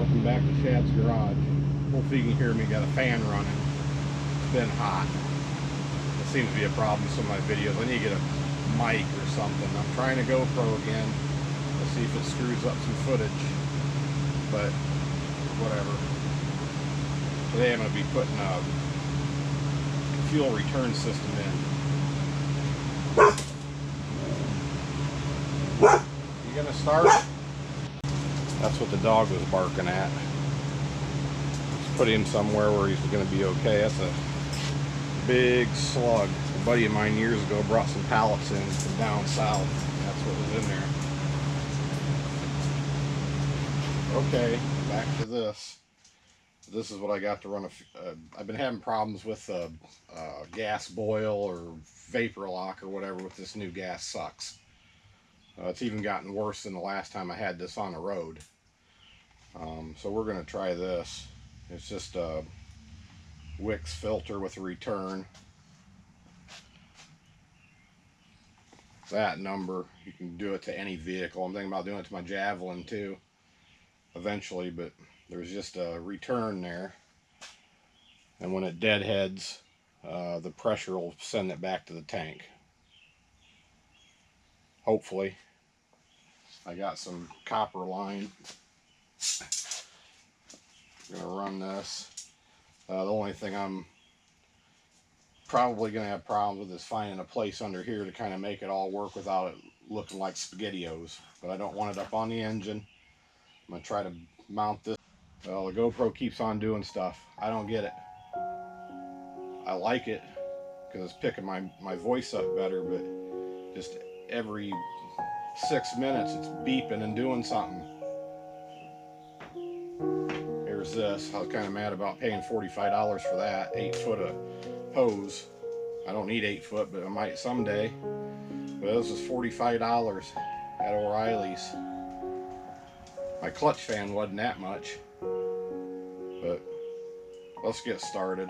Welcome back to Shad's Garage. Hopefully you can hear me. Got a fan running. It's been hot. It seems to be a problem with some of my videos. I need to get a mic or something. I'm trying to GoPro again. Let's see if it screws up some footage. But whatever. Today I'm going to be putting a fuel return system in. You gonna start? That's what the dog was barking at. Let's put him somewhere where he's gonna be okay. That's a big slug. A buddy of mine years ago brought some pallets in from down south. That's what was in there. Okay, back to this. This is what I got to run. I've been having problems with gas boil or vapor lock or whatever with this new gas sucks. It's even gotten worse than the last time I had this on the road. So we're going to try this. It's just a Wix filter with a return. That number, you can do it to any vehicle. I'm thinking about doing it to my Javelin too, eventually, but there's just a return there. And when it deadheads, the pressure will send it back to the tank. Hopefully. I got some copper line. I'm going to run this. The only thing I'm probably going to have problems with is finding a place under here to kind of make it all work without it looking like SpaghettiOs. But I don't want it up on the engine. I'm going to try to mount this. Well, the GoPro keeps on doing stuff. I don't get it. I like it because it's picking my voice up better, but just every 6 minutes it's beeping and doing something. Here's this. I was kind of mad about paying $45 for that. 8 foot of hose. I don't need 8 foot, but I might someday. But this was $45 at O'Reilly's. My clutch fan wasn't that much. But let's get started.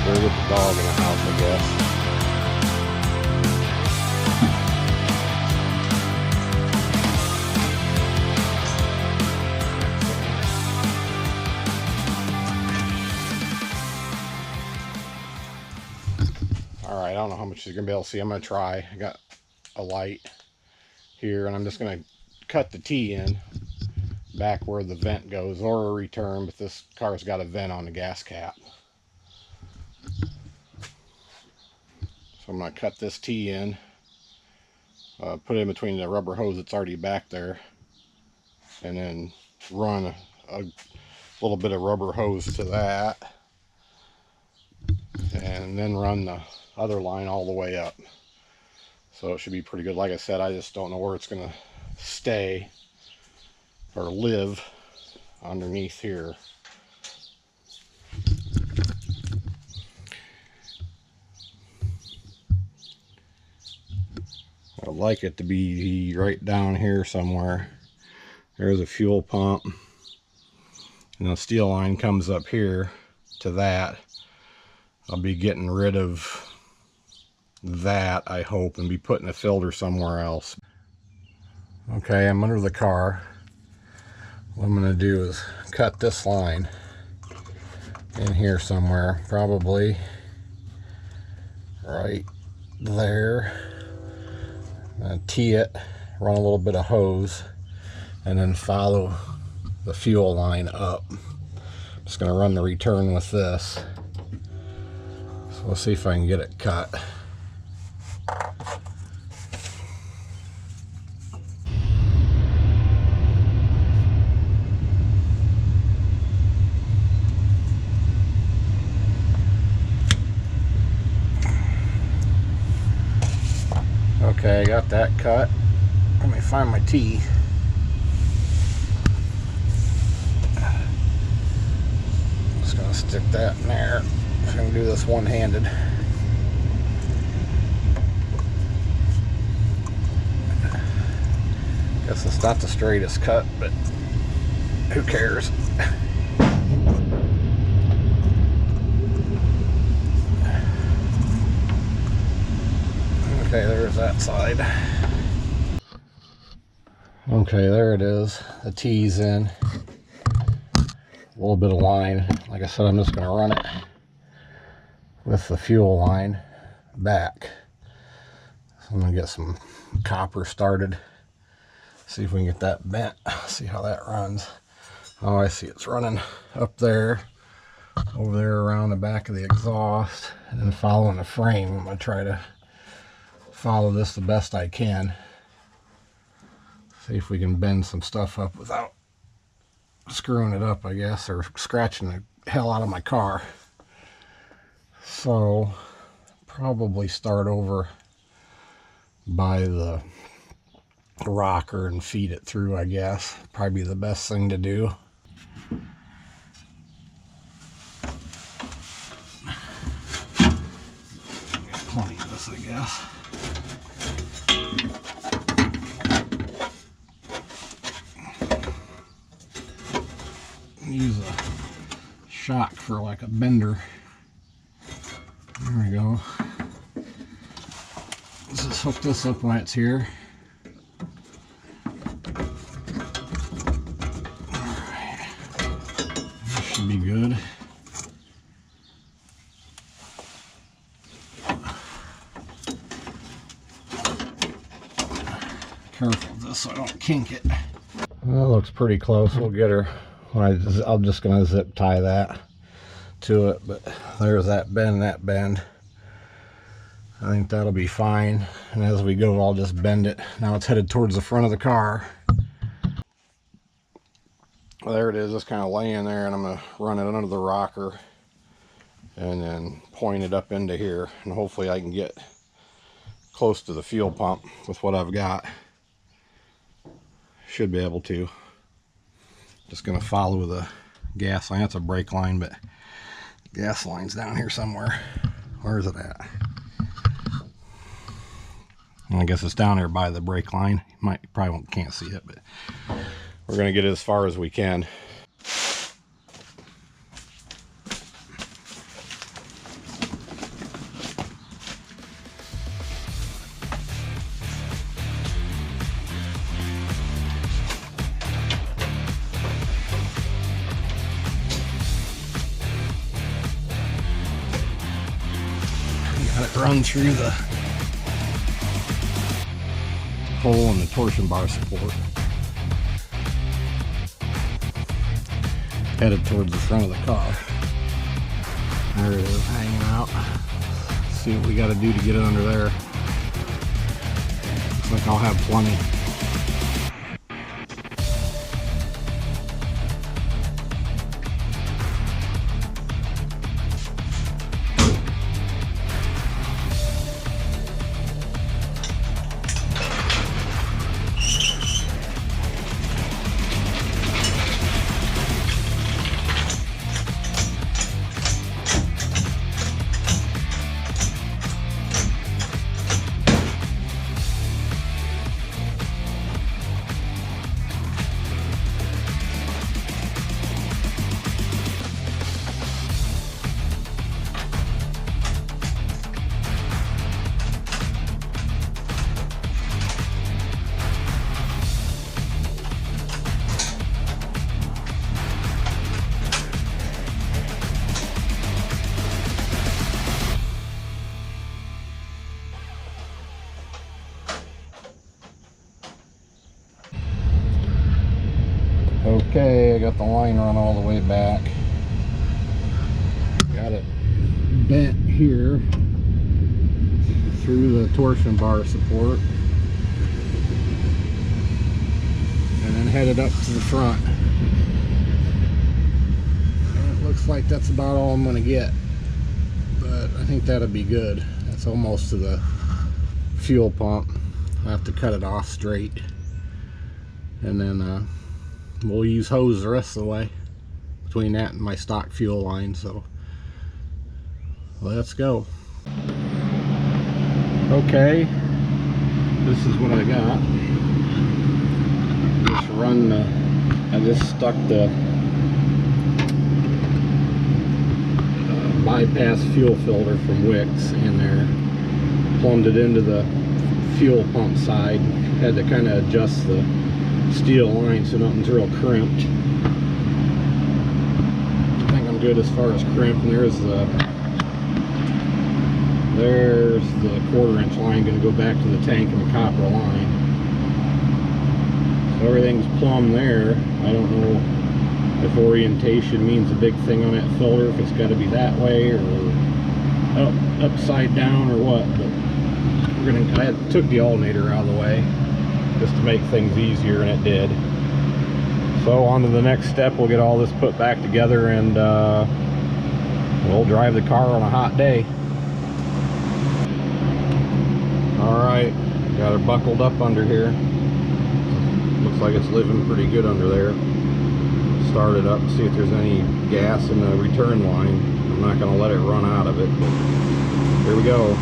With the dog in the house, I guess. Alright, I don't know how much you're going to be able to see. I'm going to try. I got a light here, and I'm just going to cut the T in back where the vent goes, or a return, but this car's got a vent on the gas cap. So I'm going to cut this T in, put it in between the rubber hose that's already back there, and then run a little bit of rubber hose to that, and then run the other line all the way up. So it should be pretty good. Like I said, I just don't know where it's going to stay or live underneath here. I'd like it to be right down here somewhere. There's a fuel pump, and the steel line comes up here to that. I'll be getting rid of that, I hope, and be putting a filter somewhere else. Okay, I'm under the car. What I'm going to do is cut this line in here somewhere, probably right there. Tee it, run a little bit of hose, and then follow the fuel line up. I'm just going to run the return with this. So we'll see if I can get it cut. Okay, I got that cut. Let me find my tee. I'm just going to stick that in there. I'm just going to do this one-handed. Guess it's not the straightest cut, but who cares? Okay, there's that side. Okay, there it is. The tee's in. A little bit of line. Like I said, I'm just going to run it with the fuel line back. So I'm going to get some copper started. See if we can get that bent. See how that runs. Oh, I see it's running up there, over there around the back of the exhaust, and then following the frame. I'm going to try to follow this the best I can. See if we can bend some stuff up without screwing it up, I guess, or scratching the hell out of my car. So probably start over by the rocker and feed it through, I guess. Probably the best thing to do. Got plenty of this, I guess. Use a shock for like a bender. There we go. Let's just hook this up when it's here. Alright. This should be good. Careful with this so I don't kink it. Well, that looks pretty close. We'll get her. I'm just going to zip tie that to it, but there's that bend, I think that'll be fine. And as we go, I'll just bend it. Now it's headed towards the front of the car. Well, there it is, just kind of laying there, and I'm going to run it under the rocker and then point it up into here, and hopefully I can get close to the fuel pump with what I've got. Should be able to. Just going to follow the gas line. That's a brake line, but gas line's down here somewhere. Where is it at? I guess it's down there by the brake line. You probably can't see it, but we're going to get it as far as we can. Got it run through the hole in the torsion bar support. Headed towards the front of the car. There it is, hanging out. Let's see what we got to do to get it under there. Looks like I'll have plenty. line run all the way back. Got it bent here through the torsion bar support, and then headed up to the front. And it looks like that's about all I'm going to get, but I think that'll be good. That's almost to the fuel pump. I have to cut it off straight, and then we'll use hose the rest of the way between that and my stock fuel line. So let's go. Okay, this is what I got. I just stuck the bypass fuel filter from Wix in there, plumbed it into the fuel pump side, had to kind of adjust the steel line so nothing's real crimped. I think I'm good as far as crimp, and there's the 1/4-inch line going to go back to the tank and the copper line. So everything's plumbed there. I don't know if orientation means a big thing on that filter, if it's got to be that way or upside down or what, but I took the alternator out of the way just to make things easier, and it did. So on to the next step. We'll get all this put back together, and we'll drive the car on a hot day. Alright, got her buckled up under here. Looks like it's living pretty good under there. Start it up, see if there's any gas in the return line. I'm not going to let it run out of it, but here we go.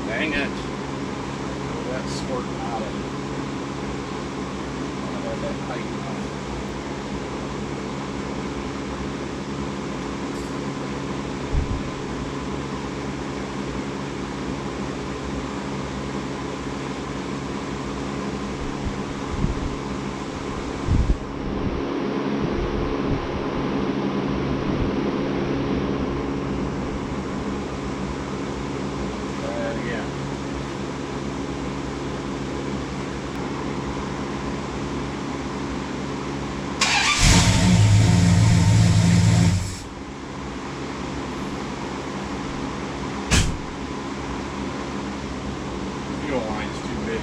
Dang it. That's squirting out of it. I had that tightened on it. Fuel line's too big.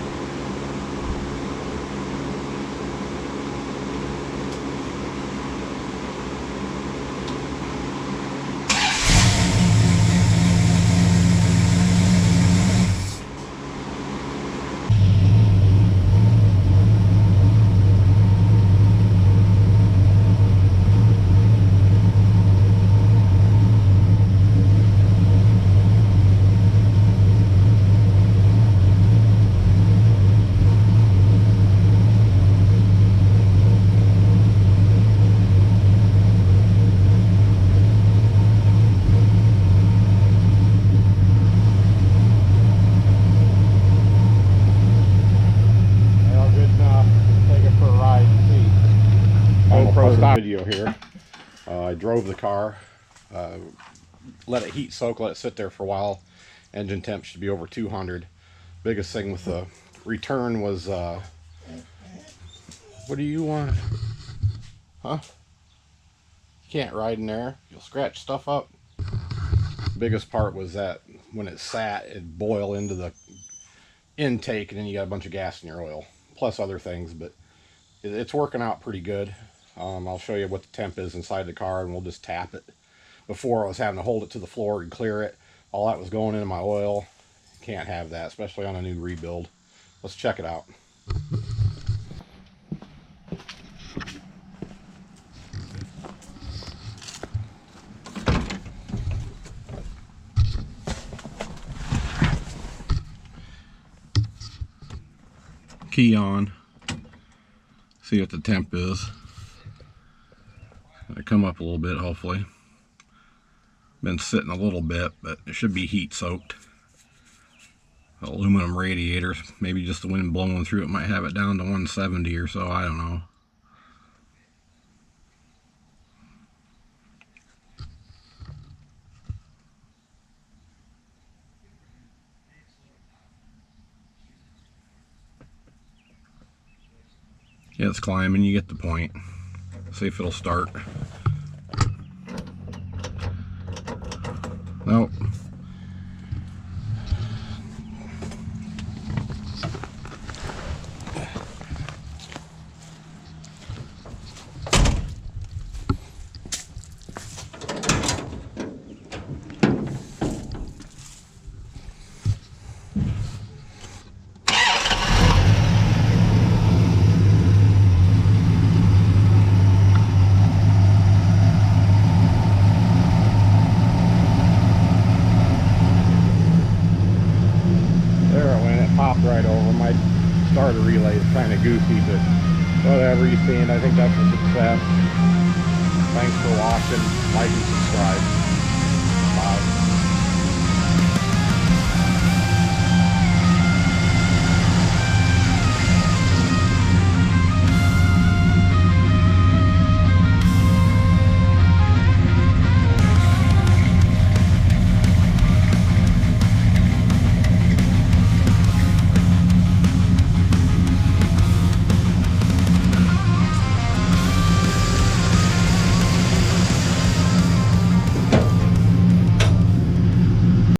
Video here. I drove the car, let it heat soak, let it sit there for a while. Engine temp should be over 200. Biggest thing with the return was what do you want? Huh? You can't ride in there, you'll scratch stuff up. Biggest part was that when it sat, it'd boil into the intake, and then you got a bunch of gas in your oil, plus other things, but it's working out pretty good. I'll show you what the temp is inside the car, and we'll just tap it. Before, I was having to hold it to the floor and clear it. All that was going into my oil. Can't have that, especially on a new rebuild. Let's check it out. Key on. See what the temp is. It'll come up a little bit, hopefully. Been sitting a little bit, but it should be heat soaked. Aluminum radiators, maybe just the wind blowing through it might have it down to 170 or so, I don't know. Yeah, it's climbing, you get the point. See if it'll start. Nope. Popped right over. My starter relay is kind of goofy, but whatever, you see, and I think that's a success. Thanks for watching. Like and subscribe.